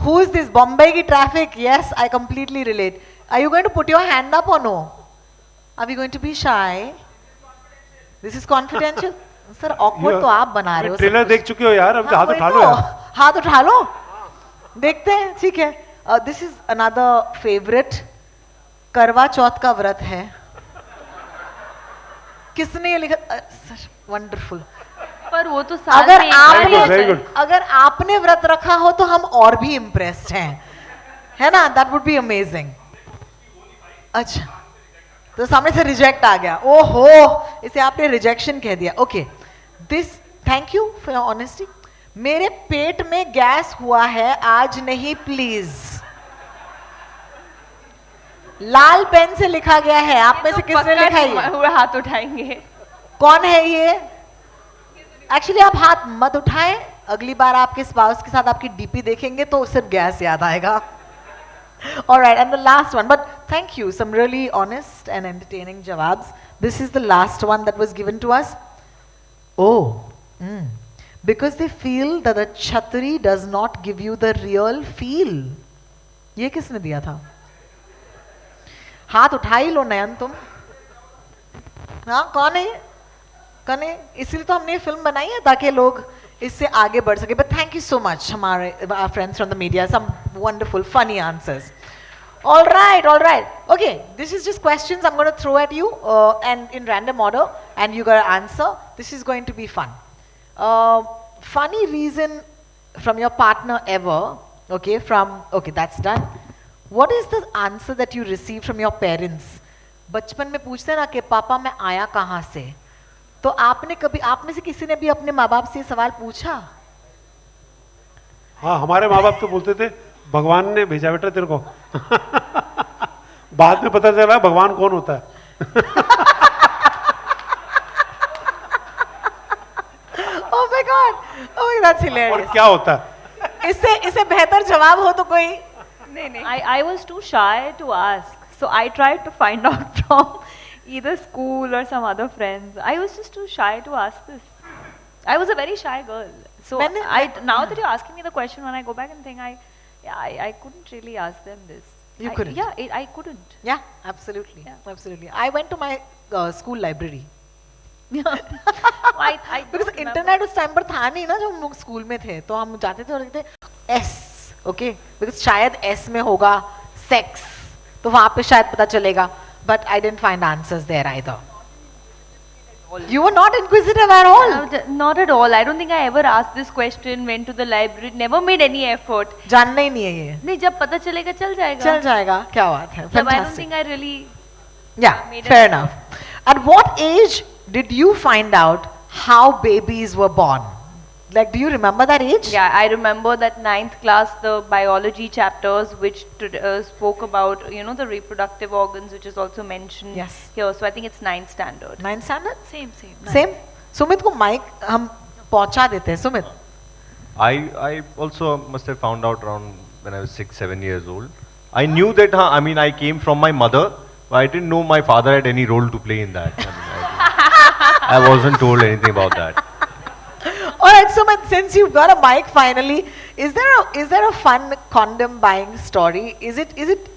Who is this? Bombay ki traffic? Yes, I completely relate. Are you going to put your hand up or no? Are we going to be shy? This is confidential. Sir, awkward तो आप बना रहे हो. Trailer देख चुके हो यार, अब हाथ उठा लो यार. हाथ उठा लो. देखते हैं, ठीक है. This is another favorite. करवा चौथ का व्रत है. किसने ये लिखा? Wonderful. पर वो तो साल में अगर आपने व्रत रखा हो तो हम और भी इम्प्रेस्ड हैं, है ना? That would be amazing. अच्छा, तो सामने से रिजेक्ट आ गया. ओहो, इसे आपने रिजेक्शन कह दिया. Okay, this, thank you for your honesty. मेरे पेट में गैस हुआ है, आज नहीं प्लीज. लाल पेन से लिखा गया है. आप में से किसने लिखा है? हुए हाथ उठाएंगे. कौन है ये? एक्चुअली आप हाथ मत उठाएं. अगली बार आपके स्पाउस के साथ आपकी डीपी देखेंगे तो सिर्फ गैस याद आएगा. All right, and the last one, but thank you, some really honest and entertaining jawabs. This is the last one that was given to us. Oh, because they feel that the Chhatri does not give you the real feel. ये किसने दिया था? हाथ उठा ही लो नयन तुम. हाँ, कौन है? कौन है? इसलिए तो हमने ये फिल्म बनाई है ताकि लोग इससे आगे बढ़ सके. But thank you so much, our friends from the media. Some wonderful, funny answers. All right, all right. Okay, this is just questions I'm going to throw at you and in random order, and you got to answer. This is going to be fun. Funny reason from your partner ever. Okay, that's done. What is the answer that you received from your parents? बचपन में पूछते हैं ना कि पापा मैं आया कहाँ से? तो आपने कभी, आप में से किसी ने भी अपने माँ बाप से सवाल पूछा? हाँ, हमारे माँ बाप तो बोलते थे भगवान ने भेजा बेटा तेरे को. बाद में पता चला भगवान कौन होता है. Oh my God, oh that's hilarious. और क्या होता है? इससे बेहतर जवाब हो तो कोई? नहीं. I was too shy to ask, so I tried to find out from either school or some other friends. I was just too shy to ask this. I was a very shy girl. So now that you're asking me the question, when I go back and think, I couldn't really ask them this. You couldn't? Yeah, I couldn't. Yeah, absolutely. Yeah. Absolutely. I went to my school library. I because internet उस time पर था नहीं ना जब हम लोग school में थे, तो हम जाते थे और कहते S, okay, because शायद S में होगा sex, तो वहाँ पे शायद पता चलेगा. But I didn't find answers there either. You were not inquisitive at all? Not at all. I don't think I ever asked this question, went to the library, never made any effort. जानना ही नहीं है ये. नहीं, जब पता चलेगा चल जाएगा. चल जाएगा, क्या बात है. Fantastic. I don't think I really. Yeah, fair enough. At what age did you find out how babies were born? Like, do you remember that age? Yeah, I remember that 9th class, the biology chapters, which spoke about, the reproductive organs, which is also mentioned here. So I think it's 9th standard. 9th standard? Same. Same? Sumit को mic हम पहुंचा देते हैं. Sumit. I also must have found out around when I was 6-7 years old. I knew that, I came from my mother, but I didn't know my father had any role to play in that. I wasn't told anything about that. All right, Sumit, since you've got a mic finally, is there a fun condom buying story? Is it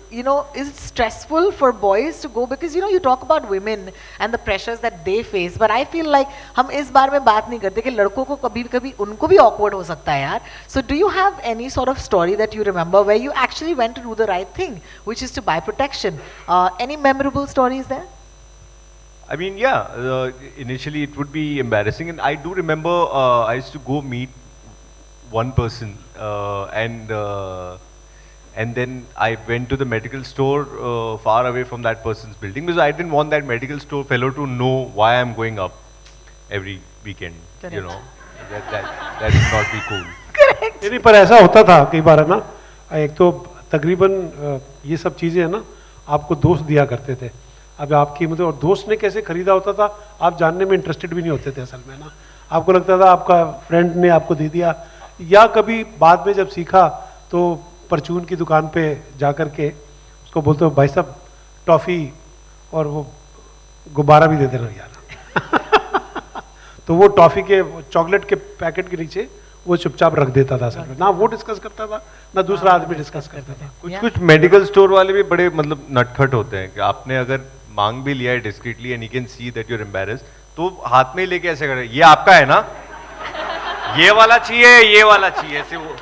stressful for boys to go, because you talk about women and the pressures that they face, but I feel like हम इस बार में बात नहीं करते कि लड़कों को कभी-कभी उनको भी awkward हो सकता है यार. So do you have any sort of story that you remember where you actually went to do the right thing, which is to buy protection? Any memorable stories there? Initially it would be embarrassing, and I do remember I used to go meet one person, and then I went to the medical store far away from that person's building, because I didn't want that medical store fellow to know why I'm going up every weekend. Correct. That would not be cool. Correct. नहीं, पर ऐसा होता था कई बार है ना. एक तो तकरीबन ये सब चीजें है ना आपको दोस्त दिया करते थे. अब आपकी मतलब, और दोस्त ने कैसे खरीदा होता था आप जानने में इंटरेस्टेड भी नहीं होते थे असल में ना. आपको लगता था आपका फ्रेंड ने आपको दे दिया, या कभी बाद में जब सीखा तो परचून की दुकान पे जा कर के उसको बोलते हो भाई साहब टॉफ़ी और वो गुब्बारा भी दे देना यार. तो वो टॉफ़ी के चॉकलेट के पैकेट के नीचे वो चुपचाप रख देता था असल में, ना वो डिस्कस करता था ना दूसरा आदमी डिस्कस करता था। कुछ मेडिकल स्टोर वाले भी बड़े मतलब नटखट होते हैं कि आपने अगर मांग भी लिया है discreetly and you can see that you are embarrassed, तो हाथ में ही लेके ऐसे करे, ये आपका है ना, ये वाला चाहिए, ये वाला चाहिए, ऐसे वो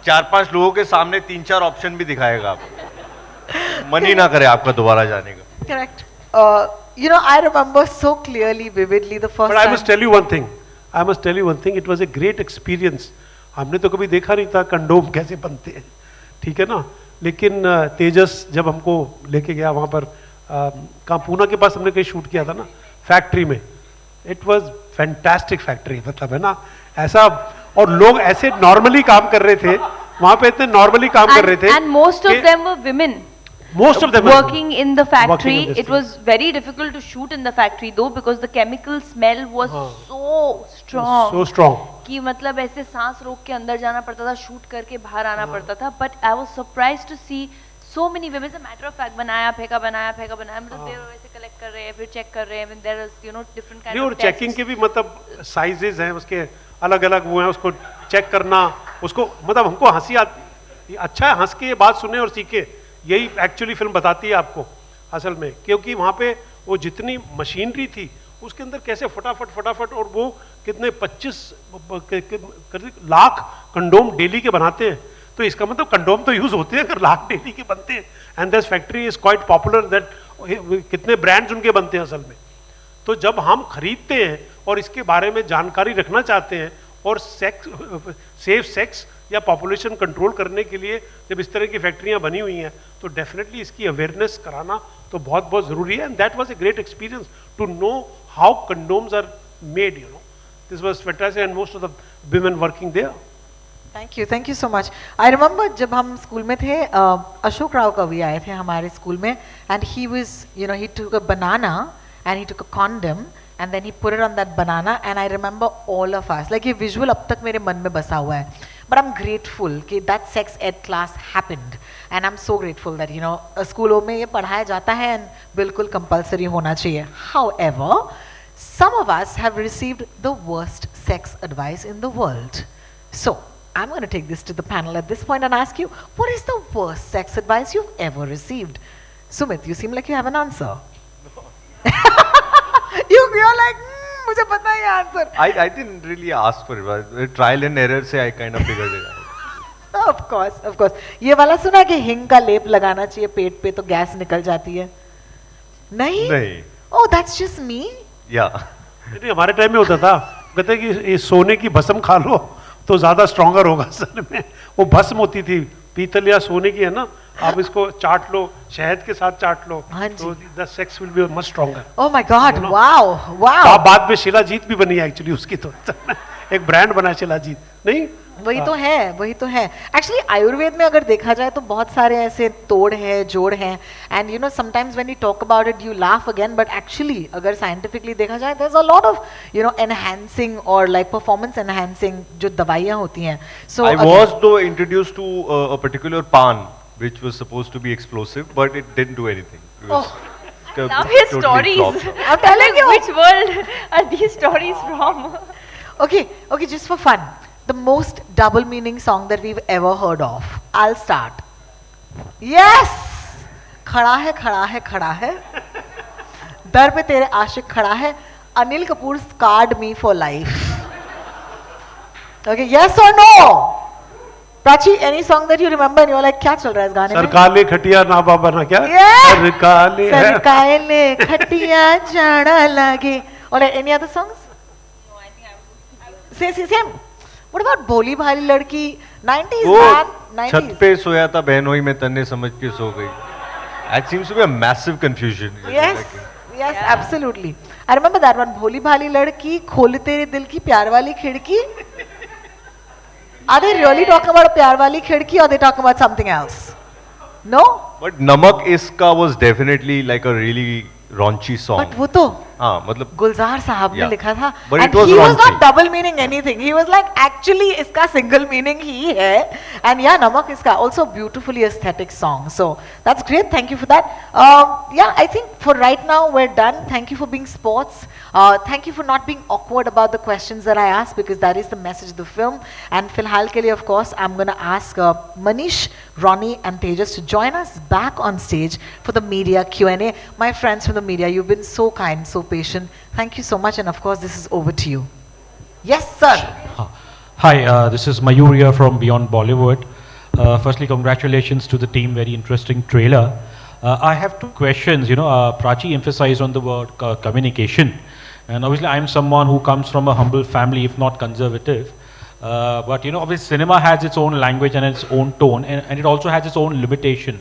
4-5 लोगों के सामने 3-4 ऑप्शन भी दिखाएगा आपको, मन ही ना करे आपका दोबारा जाने का। Correct. You know, I remember so clearly, vividly the first But I time. must tell you one thing. I must tell you one thing. It was a great experience. हमने तो कभी देखा नहीं था कंडोम कैसे बनते हैं, ठीक है ना। लेकिन तेजस जब हमको लेके गया वहाँ पर, कहाँ पूना के पास हमने कहीं शूट किया था ना, फैक्ट्री में। इट वाज फैंटास्टिक फैक्ट्री, मतलब है ना ऐसा, और लोग ऐसे नॉर्मली काम कर रहे थे वहाँ पे, इतने नॉर्मली काम कर रहे थे। And most of them were women. Most of them working in the factory. Working in this It was very difficult to shoot in the factory though, because the chemical smell was so strong. So strong. कि मतलब ऐसे सांस रोक के अंदर जाना पड़ता था, शूट करके बाहर आना पड़ता था. But I was surprised to see so many women. As a matter of fact, बनाया फेंका मतलब देर वैसे कलेक्ट कर रहे हैं, फिर चेक कर रहे हैं. When there is, you know, different kind नहीं, of और tests. चेकिंग के भी मतलब साइजेस हैं उसके, अलग अलग वो हैं, उसको चेक करना, उसको मतलब हमको हंसी आती, अच्छा है हंस के ये बात सुने और सीखे, यही एक्चुअली फिल्म बताती है आपको असल में, क्योंकि वहाँ पे वो जितनी मशीनरी थी उसके अंदर कैसे फटाफट, और वो कितने 25 लाख कंडोम डेली के बनाते हैं, तो इसका मतलब कंडोम तो यूज होते हैं अगर लाख डेली के बनते हैं, and this factory is quite popular that कितने ब्रांड्स उनके बनते हैं असल में। तो जब हम खरीदते हैं और इसके बारे में जानकारी रखना चाहते हैं और सेफ सेक्स या पॉपुलेशन कंट्रोल करने के लिए जब इस तरह की फैक्ट्रियां बनी हुई हैं, तो डेफिनेटली इसकी अवेयरनेस कराना तो बहुत बहुत जरूरी है, and that was a great experience to know how condoms are made, you know, this was fantastic, and most of the women working there. Thank you so much. I remember जब हम school में थे, अशोक राव कवि आए थे हमारे school में, and he was, you know, he took a banana and he took a condom and then he put it on that banana, and I remember all of us, like ये visual अब तक मेरे मन में बसा हुआ है, but I'm grateful कि that sex ed class happened, and I'm so grateful that, you know, स्कूलों में ये पढ़ाया जाता है and बिल्कुल compulsory होना चाहिए. However, some of us have received the worst sex advice in the world. So I'm going to take this to the panel at this point and ask you, what is the worst sex advice you've ever received? Sumit, you seem like you have an answer. You're like, मुझे पता है answer. I didn't really ask for it. Trial and error से I kind of figured it out. Of course. ये वाला सुना कि हिंग का लेप लगाना चाहिए पेट पे तो गैस निकल जाती है? नहीं. Oh, that's just me. Yeah. नहीं, हमारे टाइम में होता था, कहते कि ये सोने की भस्म खा लो तो ज्यादा स्ट्रॉन्गर होगा। असल में वो भस्म होती थी, पीतल या सोने की है ना, आप इसको चाट लो, शहद के साथ चाट लो, तो the sex will be much stronger. Oh my God, wow. बाद में शिलाजीत भी बनी है एक्चुअली उसकी, तो एक ब्रांड बना शिलाजीत, नहीं वही तो है। एक्चुअली आयुर्वेद में अगर देखा जाए तो बहुत सारे ऐसे तोड़ हैं, जोड़ हैं, and you know sometimes when you talk about it you laugh again, but actually अगर साइंटिफिकली देखा जाए there is a lot of, you know, enhancing और लाइक परफॉर्मेंस एनहांसिंग जो दवाइयां होती हैं. सो I was though introduced to a particular pan which was supposed to be explosive, but it didn't do anything. It was Now his totally stories. flopped. I'm telling you. Which world are these stories from? Okay, just for fun, the most double meaning song that we've ever heard of. I'll start. Yes, खड़ा है दर पे तेरे आशिक खड़ा है, Anil Kapoor scarred me for life. Okay, yes or no? Prachi, any song that you remember and you're like, क्या चल रहा है इस गाने में? सरकाले खटिया ना बाबा ना क्या? सरकाले खटिया जाड़ा लगे. Or any other songs? No, I think I would. Same. What about भोली भाली लड़की? 90s वो man, 90s. छत पे सोया था बहनोई में तन्ने समझ के सो गई. That seems to be a massive confusion. Yes, absolutely. I remember that one. भोली भाली लड़की, खोल तेरे दिल की प्यार वाली खिड़की. Are they really talking about a प्यार वाली खिड़की or they talking about something else? No? But Namak Iska was definitely like a really raunchy song. But वो तो हाँ मतलब गुलजार साहब ने Yeah. लिखा था, But and it was he was raunchy. not double meaning anything. He was like actually इसका single meaning ही है, and yeah, नमक इसका also beautifully aesthetic song. So that's great. Thank you for that. Yeah, I think for right now we're done. Thank you for being sports. Thank you for not being awkward about the questions that I asked, because that is the message of the film. And फिलहाल के लिए, of course, I'm gonna ask Manish, Ronnie, and Tejas to join us back on stage for the media Q&A. My friends from the media, you've been so kind, so patient. Thank you so much, and of course, this is over to you. Yes, sir. Hi, this is Mayuriya from Beyond Bollywood. Firstly, congratulations to the team, very interesting trailer. I have two questions. Prachi emphasized on the word communication. And obviously, I'm someone who comes from a humble family, if not conservative. But obviously, cinema has its own language and its own tone, and it also has its own limitation.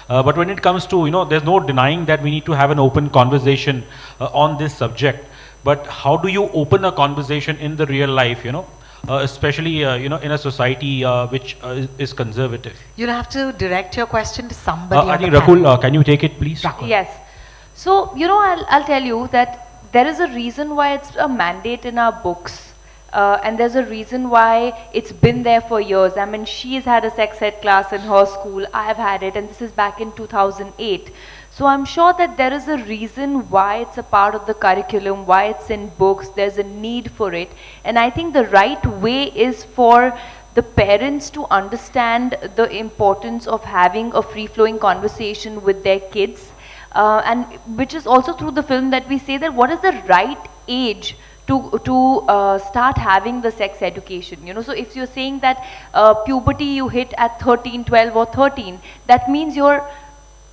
But when it comes to, there's no denying that we need to have an open conversation on this subject. But how do you open a conversation in the real life, especially, in a society which is conservative? You'll have to direct your question to somebody. I on think the Rakul, panel. can you take it, please? Rakul. Yes. So, I'll tell you that there is a reason why it's a mandate in our books. And there's a reason why it's been there for years. I mean, she's had a sex ed class in her school, I've had it, and this is back in 2008. So I'm sure that there is a reason why it's a part of the curriculum, why it's in books, there's a need for it. And I think the right way is for the parents to understand the importance of having a free-flowing conversation with their kids. And which is also through the film that we say that what is the right age to start having the sex education. So if you're saying that puberty you hit at 13, 12 or 13, that means you're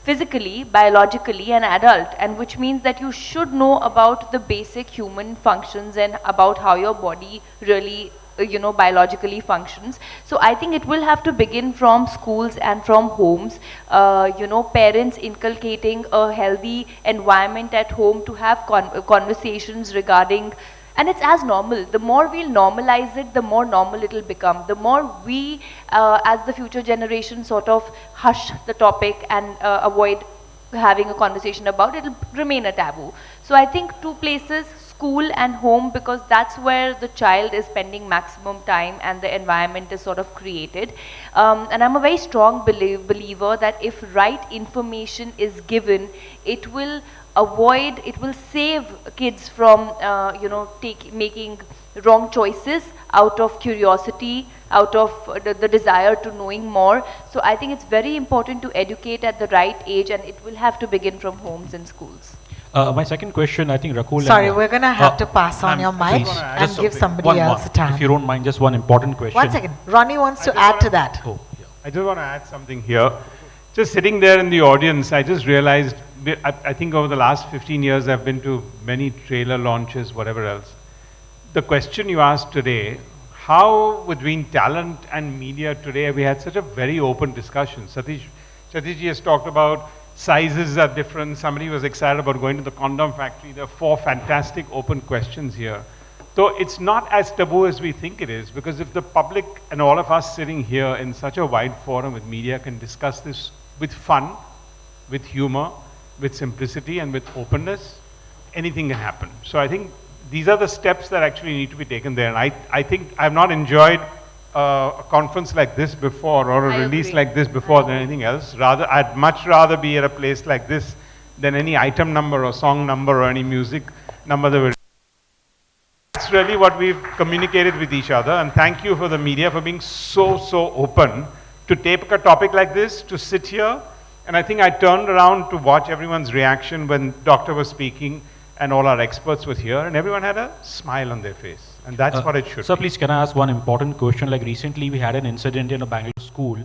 physically, biologically an adult, and which means that you should know about the basic human functions and about how your body really biologically functions. So I think it will have to begin from schools and from homes, parents inculcating a healthy environment at home to have conversations regarding. And it's as normal. The more we'll normalize it, the more normal it'll become. The more we, as the future generation, sort of hush the topic and avoid having a conversation about it, it'll remain a taboo. So I think two places, school and home, because that's where the child is spending maximum time and the environment is sort of created. And I'm a very strong believer that if right information is given, it will save kids from, making wrong choices out of curiosity, out of the desire to knowing more. So I think it's very important to educate at the right age, and it will have to begin from homes and schools. My second question, I think Rakul. Sorry, we're going to have to pass on your mic please, and just give somebody else a time. If you don't mind, just one important question. 1 second. Ronnie wants to add to that. Oh, yeah. I just want to add something here. Just sitting there in the audience, I just realized, I think over the last 15 years, I've been to many trailer launches, whatever else. The question you asked today, how between talent and media today, we had such a very open discussion. Satish ji has talked about sizes are different. Somebody was excited about going to the condom factory. There are 4 fantastic open questions here. So it's not as taboo as we think it is, because if the public and all of us sitting here in such a wide forum with media can discuss this with fun, with humor, with simplicity and with openness, anything can happen. So I think these are the steps that actually need to be taken there. And I think I've not enjoyed a conference like this before, or a release like this before, than anything else. Rather, I'd much rather be at a place like this than any item number or song number or any music number that we're. That's really what we've communicated with each other. And thank you for the media for being so open to take a topic like this, to sit here. And I think I turned around to watch everyone's reaction when Doctor was speaking and all our experts were here, and everyone had a smile on their face. And that's what it should Sir, be. please, can I ask one important question? Like recently we had an incident in a Bangalore school,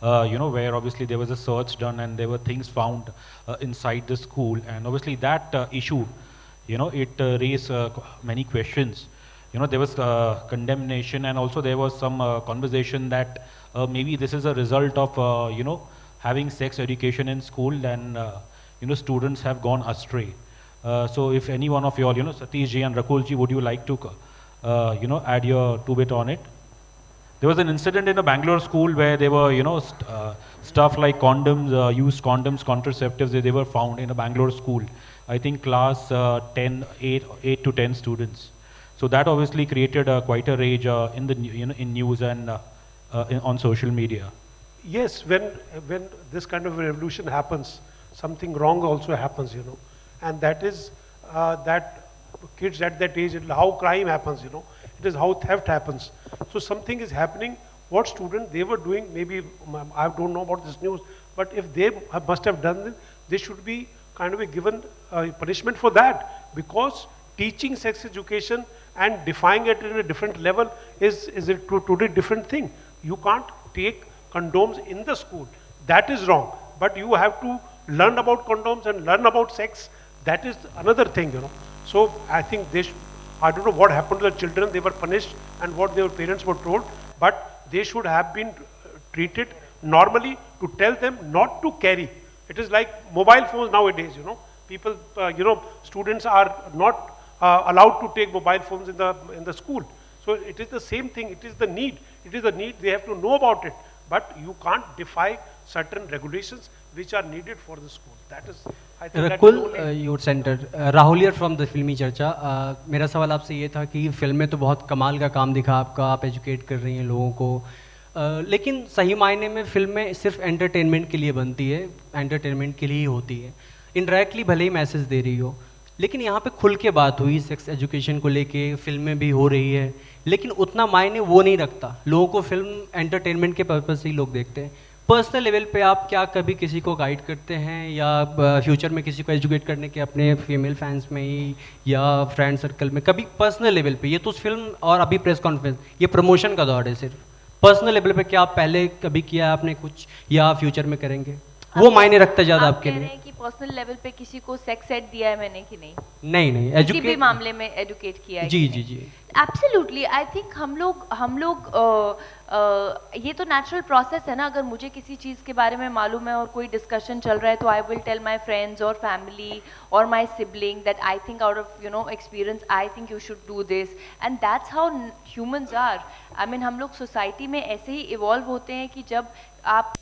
where obviously there was a search done and there were things found inside the school. And obviously that issue, it raised many questions. There was condemnation, and also there was some conversation that maybe this is a result of, having sex education in school, and, students have gone astray. So if any one of you all, Satish ji and Rakul ji, would you like to, add your 2 bit on it? There was an incident in a Bangalore school where there were, stuff like condoms, used condoms, contraceptives, they were found in a Bangalore school. I think class 8 to 10 students. So that obviously created quite a rage in the in news and on social media. Yes, when this kind of a revolution happens, something wrong also happens, and that is that kids at that age, how crime happens, it is how theft happens. So something is happening. What student they were doing, maybe I don't know about this news, but if they must have done it, they should be kind of given punishment for that, because teaching sex education and defining it in a different level is a totally different thing. You can't take condoms in the school. That is wrong. But you have to learn about condoms and learn about sex. That is another thing, So I think I don't know what happened to the children. They were punished and what their parents were told, but they should have been treated normally, to tell them not to carry. It is like mobile phones nowadays, People, students are not allowed to take mobile phones in the school. So it is the same thing. It is the need. It is the need. They have to know about it. But you can't defy certain regulations which are needed for the school. That is, I think. Rakul, your center. Rahul here from the फिल्मी चर्चा. मेरा सवाल आपसे ये था कि film में तो बहुत कमाल का काम दिखा आपका, आप एजुकेट कर रही हैं लोगों को, लेकिन सही मायने में फिल्म में सिर्फ एंटरटेनमेंट के लिए बनती है, एंटरटेनमेंट के लिए ही होती है. इनडायरेक्टली भले ही मैसेज दे रही हो, लेकिन यहाँ पे खुल के बात हुई सेक्स एजुकेशन को लेके, फिल्म में भी हो रही है, लेकिन उतना मायने वो नहीं रखता. लोगों को फिल्म एंटरटेनमेंट के पर्पज से ही लोग देखते हैं. पर्सनल लेवल पे आप क्या कभी किसी को गाइड करते हैं या फ्यूचर में किसी को एजुकेट करने के अपने फीमेल फैंस में ही या फ्रेंड सर्कल में, कभी पर्सनल लेवल पे? ये तो फिल्म और अभी प्रेस कॉन्फ्रेंस, ये प्रमोशन का दौर है. सिर्फ पर्सनल लेवल पे क्या आप पहले कभी किया आपने कुछ या फ्यूचर में करेंगे? वो मायने रखता है ज़्यादा आपके लिए. कि पर्सनल लेवल पे किसी को सेक्स एड दिया है मैंने कि नहीं? नहीं, किसी भी मामले में एजुकेट किया है? जी. एब्सोल्युटली. आई थिंक हम लोग ये तो नेचुरल प्रोसेस है ना. अगर मुझे किसी चीज़ के बारे में मालूम है और कोई डिस्कशन चल रहा है, तो I will tell my friends और फैमिली और my sibling that I think out of experience I think you should do this, and that's how humans are. I mean हम लोग सोसाइटी में ऐसे ही इवॉल्व होते हैं कि जब आप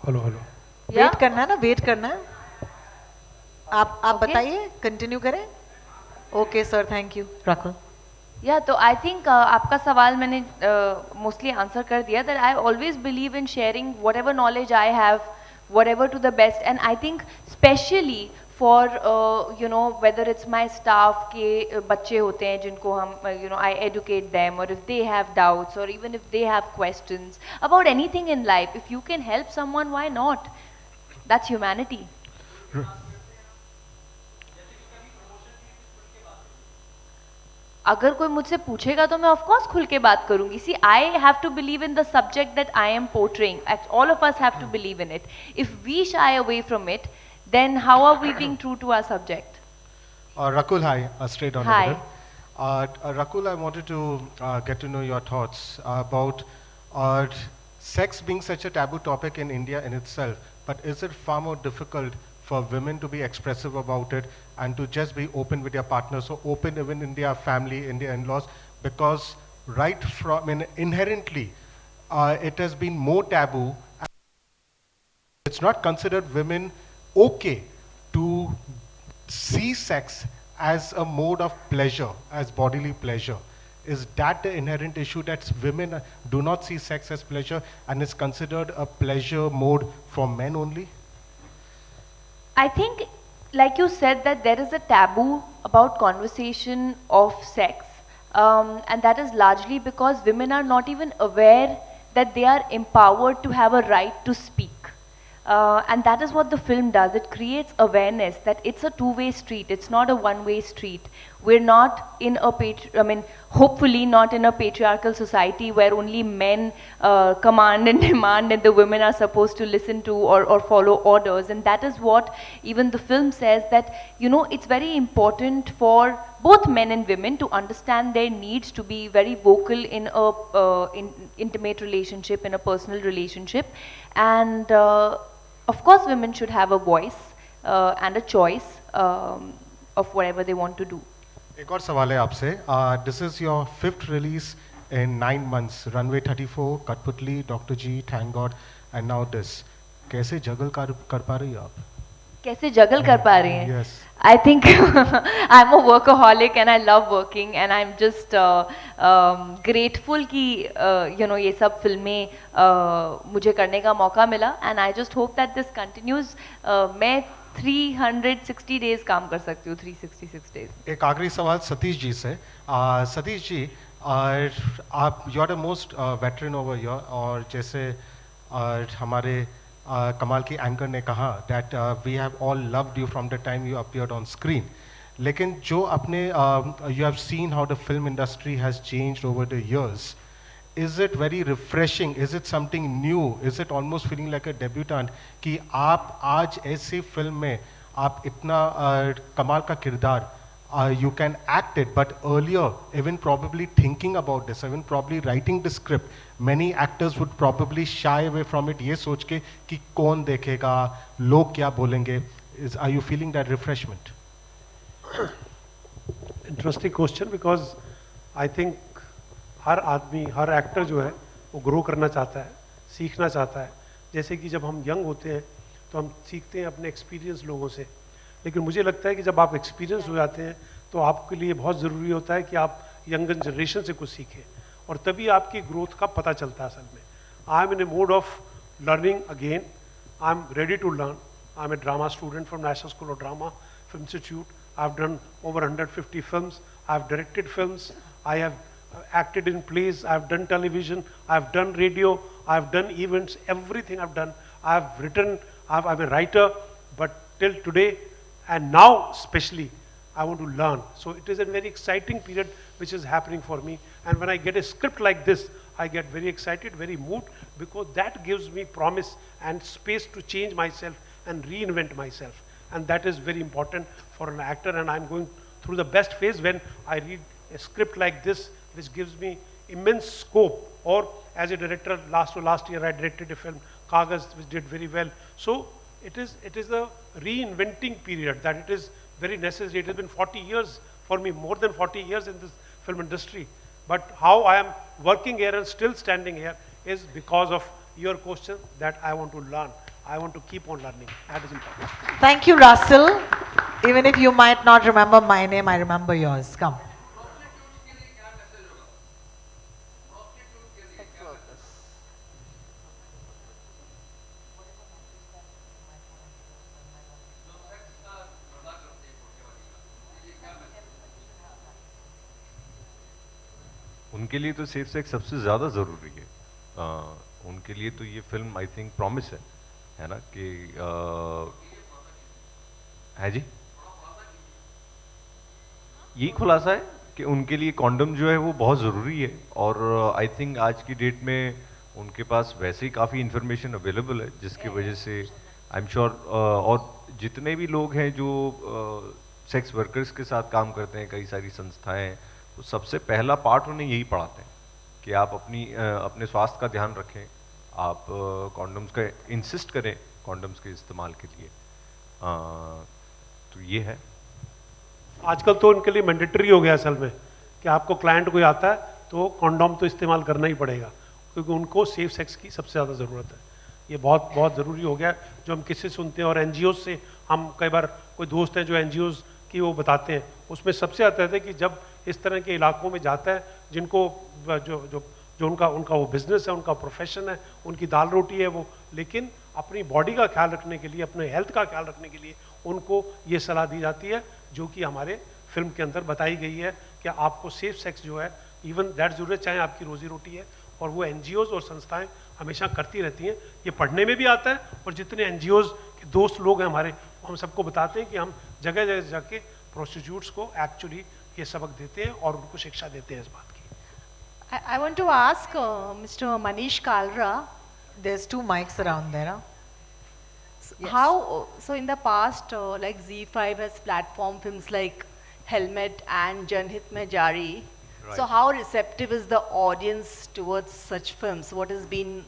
हेलो. वेट करना है ना, वेट करना है. आप बताइए, कंटिन्यू करें. Okay sir, thank you. Rakul. या तो आई थिंक आपका सवाल मैंने मोस्टली आंसर कर दिया. That I always believe in sharing whatever knowledge I have, whatever to the best. And I think specially for whether it's my staff के बच्चे होते हैं जिनको हम आई एडुकेट दैम, और इफ दे हैव डाउट्स और even if they have questions about anything in life, if you can help someone, why not? That's humanity. अगर कोई मुझसे पूछेगा तो मैं ऑफ कोर्स खुल के बात करूंगी. See, I have to believe in the subject that I am portraying. All of us have to believe in it. If we shy away from it, then how are we being true to our subject? Rakul, hi, straight on. Hi. Rakul, I wanted to get to know your thoughts about sex being such a taboo topic in India in itself, but is it far more difficult for women to be expressive about it and to just be open with their partners, so open even in their family, in their in-laws, because right from inherently it has been more taboo. It's not considered women okay to see sex as a mode of pleasure, as bodily pleasure. Is that the inherent issue, that women do not see sex as pleasure and is considered a pleasure mode for men only? I think, like you said, that there is a taboo about conversation of sex, and that is largely because women are not even aware that they are empowered to have a right to speak. And that is what the film does. It creates awareness that it's a two-way street. It's not a one-way street. we're not in a hopefully not in a patriarchal society where only men command and demand and the women are supposed to listen to or follow orders. And that is what even the film says, that, you know, it's very important for both men and women to understand their needs, to be very vocal in a intimate relationship, in a personal relationship. And of course women should have a voice and a choice of whatever they want to do. एक और सवाल है आपसे. This is your 5th release in 9 months. Runway 34, Katputli, Dr. G, Thank God, and now this. कैसे जगल कर पा रही हो आप? कैसे जगल कर पा रही हैं? Yes. I think I'm a workaholic and I love working, and I'm just grateful कि you know ये सब फिल्में मुझे करने का मौका मिला, and I just hope that this continues. मैं 360 days काम कर सकती हूँ, 366 days. एक आखिरी सवाल सतीश जी से. सतीश जी, आप you are the most veteran over here, और जैसे हमारे कमाल की एंकर ने कहा that we have all loved you from the time you appeared on screen. लेकिन जो अपने you have seen how the film industry has changed over the years. Is it very refreshing? Is it something new? Is it almost feeling like a debutant कि आप आज ऐसी film में आप इतना कमाल का किरदार, you can act it, but earlier, even probably thinking about this, even probably writing the script, many actors would probably shy away from it, ये सोच के कि कौन देखेगा, लोग क्या बोलेंगे. Are you feeling that refreshment? Interesting question, because I think हर आदमी, हर एक्टर जो है वो ग्रो करना चाहता है, सीखना चाहता है. जैसे कि जब हम यंग होते हैं तो हम सीखते हैं अपने एक्सपीरियंस लोगों से, लेकिन मुझे लगता है कि जब आप एक्सपीरियंस हो जाते हैं तो आपके लिए बहुत ज़रूरी होता है कि आप यंगर जनरेशन से कुछ सीखें, और तभी आपकी ग्रोथ का पता चलता है. असल में I am in a mode of learning again. I am ready to learn. I am a drama student from National School of Drama film institute. I have done over 150 films. I have directed films. I have acted in plays, I've done television, I've done radio, I've done events, everything I've done. I've written, I'm a writer, but till today, and now especially, I want to learn. So it is a very exciting period which is happening for me. And when I get a script like this, I get very excited, very moved, because that gives me promise and space to change myself and reinvent myself. And that is very important for an actor, and I'm going through the best phase when I read a script like this, which gives me immense scope. Or as a director, last year I directed a film, Kagaz, which did very well. So it is a reinventing period that it is very necessary. It has been 40 years for me, more than 40 years in this film industry. But how I am working here and still standing here is because of your question, that I want to learn. I want to keep on learning. That is important. Thank you, Russell. Even if you might not remember my name, I remember yours. Come. उनके लिए तो safe sex सबसे ज़्यादा ज़रूरी है. उनके लिए तो ये फिल्म आई थिंक प्रॉमिस है ना, कि है जी, यही खुलासा है कि उनके लिए कॉन्डम जो है वो बहुत ज़रूरी है. और आई थिंक आज की डेट में उनके पास वैसे ही काफ़ी इंफॉर्मेशन अवेलेबल है, जिसकी वजह से आई एम श्योर, और जितने भी लोग हैं जो सेक्स वर्कर्स के साथ काम करते हैं, कई सारी संस्थाएं, तो सबसे पहला पार्ट उन्हें यही पढ़ाते हैं कि आप अपने स्वास्थ्य का ध्यान रखें, आप कॉन्डम्स का इंसिस्ट करें कॉन्डम्स के इस्तेमाल के लिए. तो ये है. आजकल तो उनके लिए मैंडेटरी हो गया असल में कि आपको क्लाइंट कोई आता है तो कॉन्डोम तो इस्तेमाल करना ही पड़ेगा, क्योंकि उनको सेफ सेक्स की सबसे ज़्यादा ज़रूरत है. ये बहुत बहुत ज़रूरी हो गया. जो हम किससे सुनते हैं, और एनजीओ से हम कई बार, कोई दोस्त हैं जो एनजीओ की वो बताते हैं, उसमें सबसे आता है कि जब इस तरह के इलाकों में जाता है, जिनको जो उनका वो बिजनेस है, उनका प्रोफेशन है, उनकी दाल रोटी है वो, लेकिन अपनी बॉडी का ख्याल रखने के लिए, अपने हेल्थ का ख्याल रखने के लिए उनको ये सलाह दी जाती है, जो कि हमारे फिल्म के अंदर बताई गई है कि आपको सेफ सेक्स जो है, इवन दैट ज़रूरत चाहे आपकी रोजी रोटी है, और वो एनजीओज और संस्थाएं हमेशा करती रहती हैं. ये पढ़ने में भी आता है, और जितने एनजीओज के दोस्त लोग हैं हमारे, हम सबको बताते हैं कि हम जगह जगह जाके प्रोस्टिट्यूट्स को एक्चुअली ये सबक देते हैं और उनको शिक्षा देते हैं इस बात की। I want to ask Mr. Manish Kalra. There's 2 mics around there. Huh? Yes. How, so in the past, like ZEE5 has platformed films like Helmet and Janhit Mein Jari. So how receptive is the audience towards such films? What has been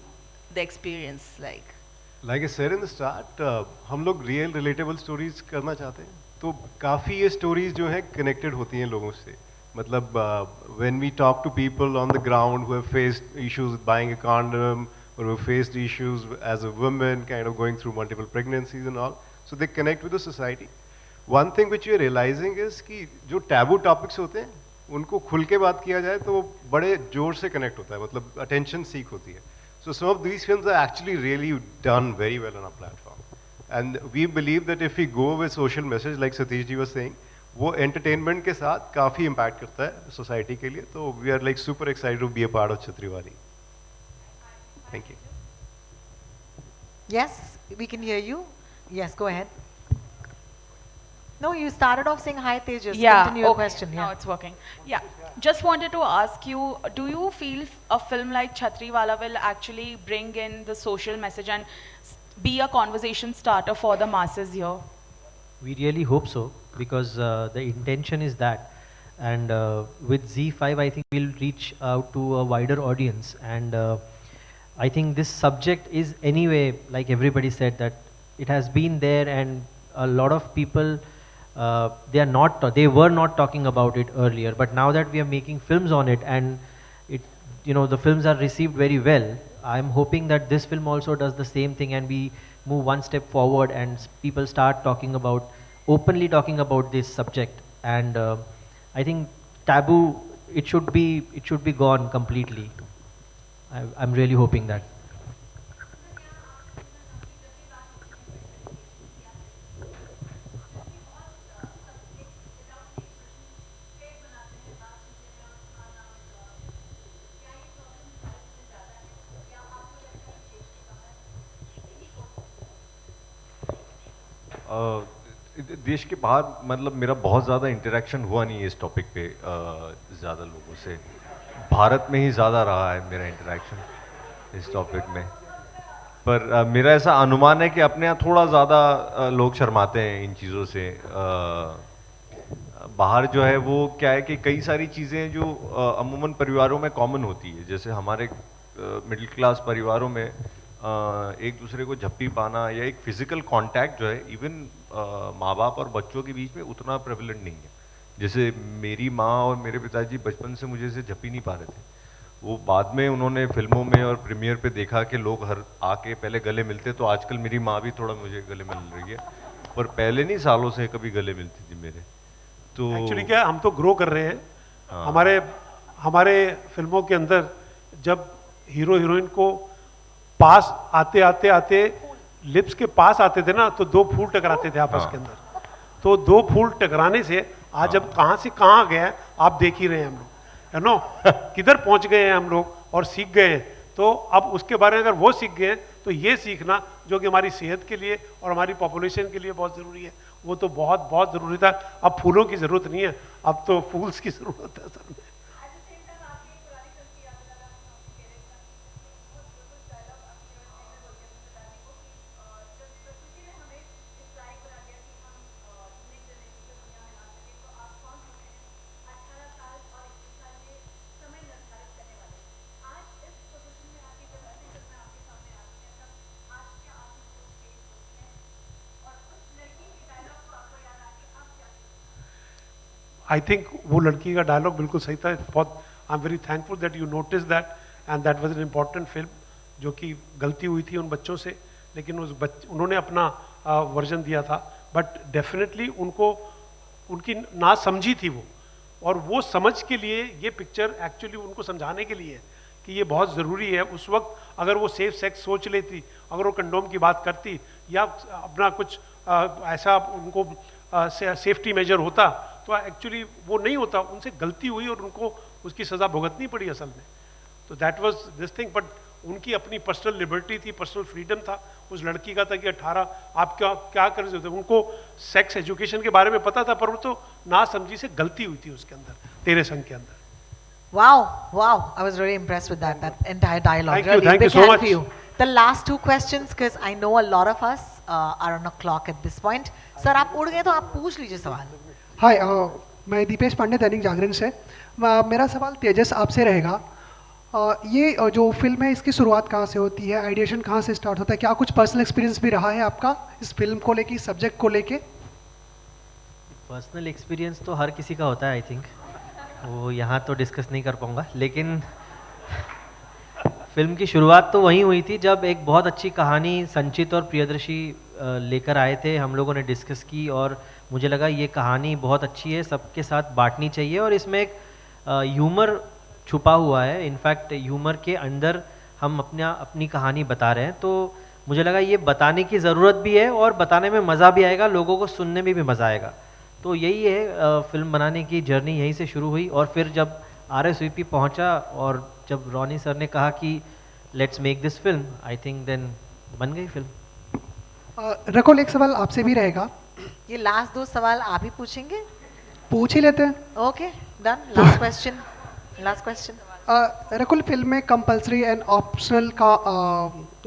the experience like? Like I said in the start, हम लोग real relatable stories करना चाहते हैं, तो काफ़ी ये stories जो हैं connected होती हैं लोगों से. मतलब when we talk to people on the ground who have faced issues with buying a condom, or who faced issues as a woman, kind of going through multiple pregnancies and all, so they connect with the society. One thing which we are realizing is कि जो taboo topics होते हैं, उनको खुल के बात किया जाए तो वो बड़े जोर से connect होता है, मतलब attention seek होती है. So some of these films are actually really done very well on our platform. And we believe that if we go with social message like Satish ji was saying, वो entertainment के साथ काफ़ी impact करता है society के लिए. तो we are like super excited to be a part of Chhatriwali. Thank you. Yes, we can hear you. Yes, go ahead. No, you started off saying hi, Tejas. Yeah, Continue your okay. question. Now Yeah. it's working. Yeah, just wanted to ask you, do you feel a film like Chhatriwala will actually bring in the social message and be a conversation starter for the masses here? We really hope so, because the intention is that. And with ZEE5, I think we'll reach out to a wider audience. And I think this subject is anyway, like everybody said, that it has been there, and a lot of people, they were not talking about it earlier, but now that we are making films on it, and it, the films are received very well, I'm hoping that this film also does the same thing, and we move one step forward, and people start openly talking about this subject. And I think taboo, it should be gone completely. I'm really hoping that. देश के बाहर मतलब मेरा बहुत ज़्यादा interaction हुआ नहीं है इस टॉपिक पे ज़्यादा लोगों से. भारत में ही ज़्यादा रहा है मेरा इंटरेक्शन इस टॉपिक में. पर मेरा ऐसा अनुमान है कि अपने यहाँ थोड़ा ज़्यादा लोग शर्माते हैं इन चीज़ों से. बाहर जो है वो क्या है कि कई सारी चीज़ें जो अमूमन परिवारों में कॉमन होती है, जैसे हमारे मिडिल क्लास परिवारों में एक दूसरे को झप्पी पाना या एक फिजिकल कांटेक्ट जो है इवन माँ बाप और बच्चों के बीच में उतना प्रेवलेंट नहीं है. जैसे मेरी माँ और मेरे पिताजी बचपन से मुझे से झप्पी नहीं पा रहे थे. वो बाद में उन्होंने फिल्मों में और प्रीमियर पे देखा कि लोग हर आके पहले गले मिलते, तो आजकल मेरी माँ भी थोड़ा मुझे गले मिल रही है, पर पहले नहीं सालों से कभी गले मिलती थी मेरे. तो एक्चुअली क्या हम तो ग्रो कर रहे हैं. हाँ. हमारे फिल्मों के अंदर जब हीरो हीरोइन को पास आते लिप्स के पास आते थे ना, तो 2 फूल टकराते थे आपस के अंदर. तो 2 फूल टकराने से आज अब कहाँ से कहाँ गया आप देख ही रहे हैं हम लोग, है नो. किधर पहुंच गए हैं हम लोग और सीख गए हैं. तो अब उसके बारे में अगर वो सीख गए हैं तो ये सीखना जो कि हमारी सेहत के लिए और हमारी पॉपुलेशन के लिए बहुत ज़रूरी है, वो तो बहुत बहुत ज़रूरी था. अब फूलों की ज़रूरत नहीं है, अब तो फूल्स की ज़रूरत है सर में. आई थिंक वो लड़की का डायलॉग बिल्कुल सही था. बहुत I am very thankful that you notice that, and that was an important film. जो कि गलती हुई थी उन बच्चों से, लेकिन उन्होंने अपना वर्जन दिया था. बट डेफिनेटली उनकी ना समझी थी वो, और वो समझ के लिए ये पिक्चर एक्चुअली उनको समझाने के लिए है कि ये बहुत ज़रूरी है. उस वक्त अगर वो सेफ सेक्स सोच लेती, अगर वो कंडोम की बात करती या अपना कुछ ऐसा उनको सेफ्टी मेजर होता, तो एक्चुअली वो नहीं होता. उनसे गलती हुई और उनको उसकी सज़ा भुगतनी पड़ी असल में. तो that was this thing. But उनकी अपनी पर्सनल लिबर्टी थी, पर्सनल फ्रीडम था, उस लड़की का था कि 18 आप क्या क्या कर रहे थे, उनको सेक्स एजुकेशन के बारे में पता था, पर वो तो ना समझी से गलती हुई थी उसके अंदर, तेरे संग के अंदर. Wow, I was really impressed with that entire dialogue. Thank you Big so hand much. for you. The last two questions, because I know a lot of us are on a clock at this point. Sir, आप उड़ गए तो आप पूछ लीजिए सवाल. हाय, मैं दीपेश पांडे, दैनिक जागरण से. मेरा सवाल तेजस आपसे रहेगा. ये जो फिल्म है इसकी शुरुआत कहाँ से होती है, आइडिएशन कहाँ से स्टार्ट होता है, क्या कुछ पर्सनल एक्सपीरियंस भी रहा है आपका इस फिल्म को लेके, इस सब्जेक्ट को लेके? पर्सनल एक्सपीरियंस तो हर किसी का होता है आई थिंक, वो यहाँ तो डिस्कस नहीं कर पाऊँगा, लेकिन फिल्म की शुरुआत तो वहीं हुई थी जब एक बहुत अच्छी कहानी संचित और प्रियदर्शी लेकर आए थे, हम लोगों ने डिस्कस की और मुझे लगा ये कहानी बहुत अच्छी है, सबके साथ बांटनी चाहिए और इसमें एक ह्यूमर छुपा हुआ है. इनफैक्ट ह्यूमर के अंदर हम अपनी कहानी बता रहे हैं, तो मुझे लगा ये बताने की ज़रूरत भी है और बताने में मज़ा भी आएगा, लोगों को सुनने में भी मज़ा आएगा. तो यही है, फिल्म बनाने की जर्नी यहीं से शुरू हुई और फिर जब RSVP पहुंचा और जब रॉनी सर ने कहा कि let's make this film, I think then बन गई फिल्म. रकुल, एक सवाल आपसे भी रहेगा. ये लास्ट दो सवाल आप ही पूछेंगे? पूछ ही लेते हैं. Okay, done. Last question. Rakul, film में कंपल्सरी एंड ऑप्शनल का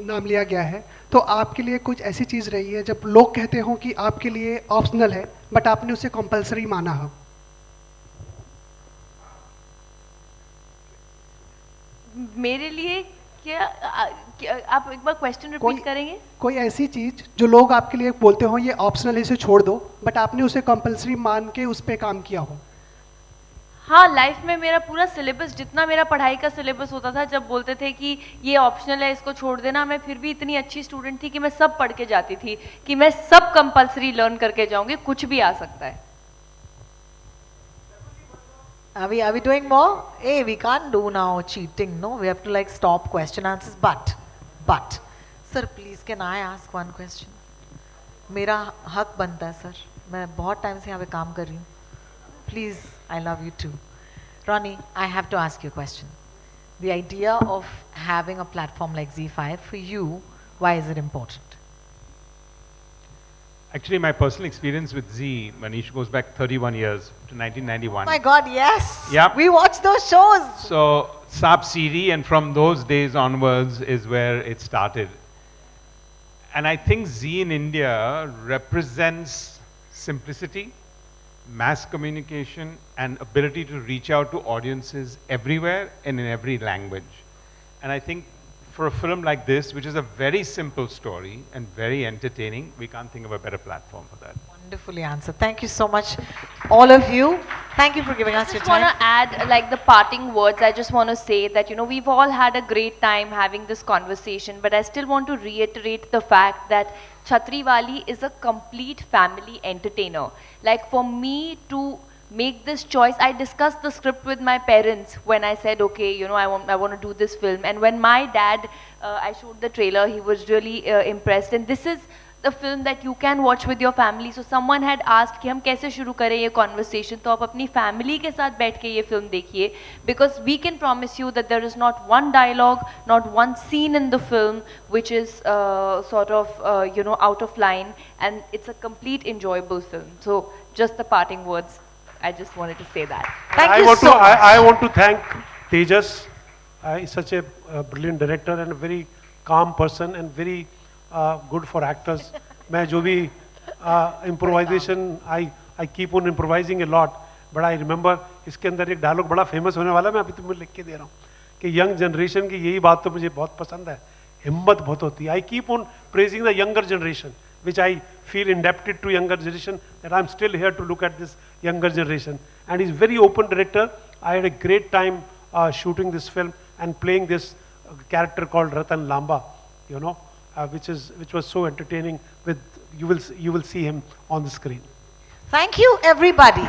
नाम लिया गया है, तो आपके लिए कुछ ऐसी चीज़ रही है जब लोग कहते हो कि आपके लिए ऑप्शनल है बट आपने उसे कंपल्सरी माना हो? मेरे लिए क्या आप एक बार क्वेश्चन रिपीट करेंगे? कोई ऐसी चीज जो लोग आपके लिए बोलते हो ये ऑप्शनल है, इसे छोड़ दो, बट आपने उसे कंपल्सरी मान के उस पे काम किया हो? हाँ, लाइफ में मेरा पूरा सिलेबस, जितना मेरा पढ़ाई का सिलेबस होता था, जब बोलते थे कि ये ऑप्शनल है इसको छोड़ देना, मैं फिर भी इतनी अच्छी स्टूडेंट थी कि मैं सब पढ़ के जाती थी कि मैं सब कंपल्सरी लर्न करके जाऊंगी, कुछ भी आ सकता है. Are we doing more? Hey, we can't do now cheating, no? We have to like stop question answers. But, sir, please, can I ask one question? मेरा हक बनता है सर, मैं बहुत टाइम से यहाँ पे काम कर रही हूँ. Please, I love you too. Ronnie, I have to ask you a question. The idea of having a platform like ZEE5 for you, why is it important? Actually, my personal experience with ZEE, Manish, goes back 31 years to 1991. Oh my God, yes! Yep. We watched those shows! So, SUBSCRIBE, and from those days onwards is where it started. And I think ZEE in India represents simplicity, mass communication, and ability to reach out to audiences everywhere and in every language. And I think for a film like this, which is a very simple story and very entertaining, we can't think of a better platform for that. Wonderfully answered. Thank you so much, all of you. Thank you for giving us your time. I just want to add like the parting words. I just want to say that, you know, we've all had a great time having this conversation, but I still want to reiterate the fact that Chhatriwali is a complete family entertainer. Like for me to make this choice, I discussed the script with my parents when I said, okay, you know, I want to do this film. And when my dad, I showed the trailer, he was really impressed. And this is the film that you can watch with your family. So someone had asked कि हम कैसे शुरू करें ये conversation, तो आप अपनी family के साथ बैठ के ये film देखिए, because we can promise you that there is not one dialogue, not one scene in the film which is sort of you know, out of line, and it's a complete enjoyable film. So just the parting words, I just wanted to say that. Thank you so much. I want to thank Tejas. He's such a brilliant director and a very calm person and very good for actors. मैं जो भी improvisation, I keep on improvising a lot, but I remember इसके अंदर एक dialogue बड़ा famous होने वाला, मैं अभी तुम्हें लिख के दे रहा हूँ कि यंग जनरेशन की यही बात तो मुझे बहुत पसंद है, हिम्मत बहुत होती है. I keep on praising the younger generation, which I feel indebted to younger generation, that I'm still here to look at this younger generation. And he's very open director. I had a great time shooting this film and playing this character called Ratan Lamba, you know, which was so entertaining. With you will see him on the screen. Thank you, everybody.